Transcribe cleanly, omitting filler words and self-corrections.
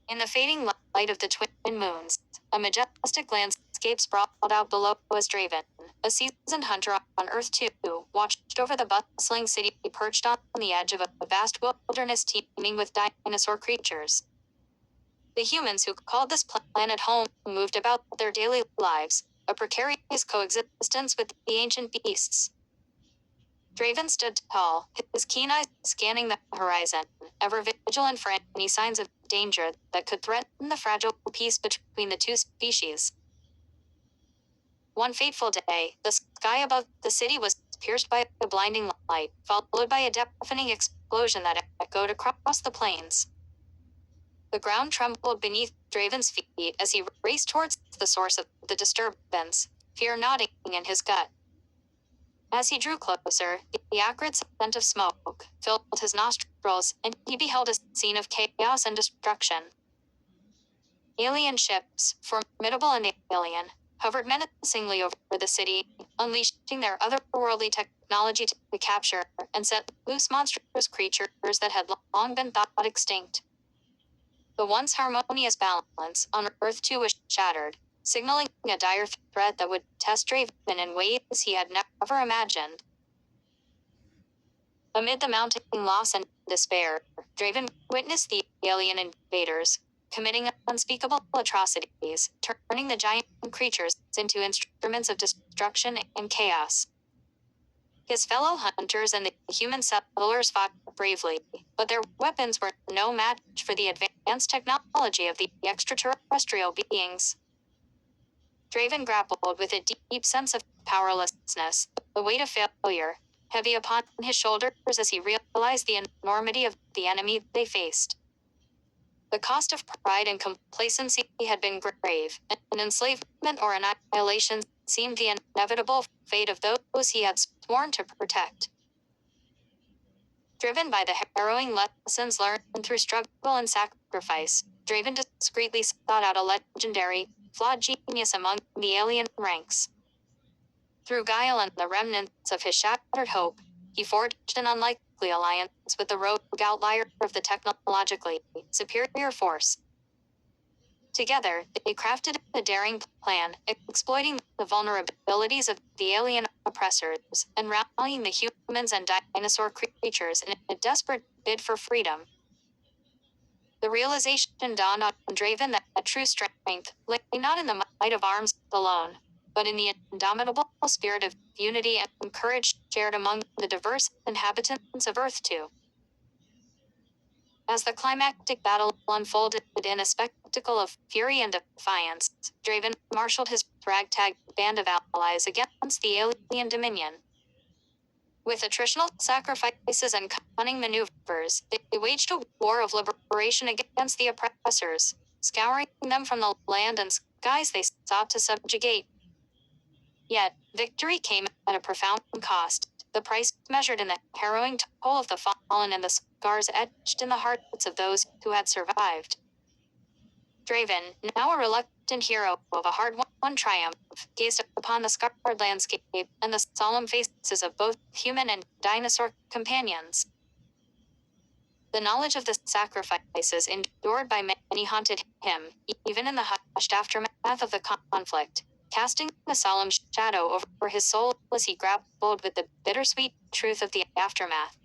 In the fading light of the twin moons, a majestic landscape sprawled out below as Draven, a seasoned hunter on Earth 2, watched over the bustling city perched on the edge of a vast wilderness teeming with dinosaur creatures. The humans who called this planet home moved about their daily lives, a precarious coexistence with the ancient beasts. Draven stood tall, his keen eyes scanning the horizon, ever vigilant for any signs of danger that could threaten the fragile peace between the two species. One fateful day, the sky above the city was pierced by a blinding light, followed by a deafening explosion that echoed across the plains. The ground trembled beneath Draven's feet as he raced towards the source of the disturbance, fear gnawing in his gut. As he drew closer, the acrid scent of smoke filled his nostrils, and he beheld a scene of chaos and destruction. Alien ships, formidable and alien, hovered menacingly over the city, unleashing their otherworldly technology to capture and set loose monstrous creatures that had long been thought extinct. The once harmonious balance on Earth 2 was shattered, signaling a dire threat that would test Draven in ways he had never imagined. Amid the mounting loss and despair, Draven witnessed the alien invaders committing unspeakable atrocities, turning the giant creatures into instruments of destruction and chaos. His fellow hunters and the human settlers fought bravely, but their weapons were no match for the advanced technology of the extraterrestrial beings. Draven grappled with a deep sense of powerlessness, the weight of failure, heavy upon his shoulders as he realized the enormity of the enemy they faced. The cost of pride and complacency had been grave, and enslavement or annihilation seemed the inevitable fate of those he had sworn to protect. Driven by the harrowing lessons learned through struggle and sacrifice, Draven discreetly sought out a legendary, flawed genius among the alien ranks. Through guile and the remnants of his shattered hope, he forged an unlikely alliance with the rogue outlier of the technologically superior force. Together, they crafted a daring plan, exploiting the vulnerabilities of the alien oppressors and rallying the humans and dinosaur creatures in a desperate bid for freedom. The realization dawned on Draven that true strength lay not in the might of arms alone, but in the indomitable spirit of unity and courage shared among the diverse inhabitants of Earth 2. As the climactic battle unfolded in a spectacle of fury and defiance, Draven marshaled his ragtag band of allies against the alien dominion. With attritional sacrifices and cunning maneuvers, they waged a war of liberation against the oppressors, scouring them from the land and skies they sought to subjugate. Yet, victory came at a profound cost, the price measured in the harrowing toll of the fallen and the scars etched in the hearts of those who had survived. Draven, now a reluctant hero of a hard-won triumph, gazed upon the scarred landscape and the solemn faces of both human and dinosaur companions. The knowledge of the sacrifices endured by many haunted him, even in the hushed aftermath of the conflict, casting a solemn shadow over his soul as he grappled with the bittersweet truth of the aftermath.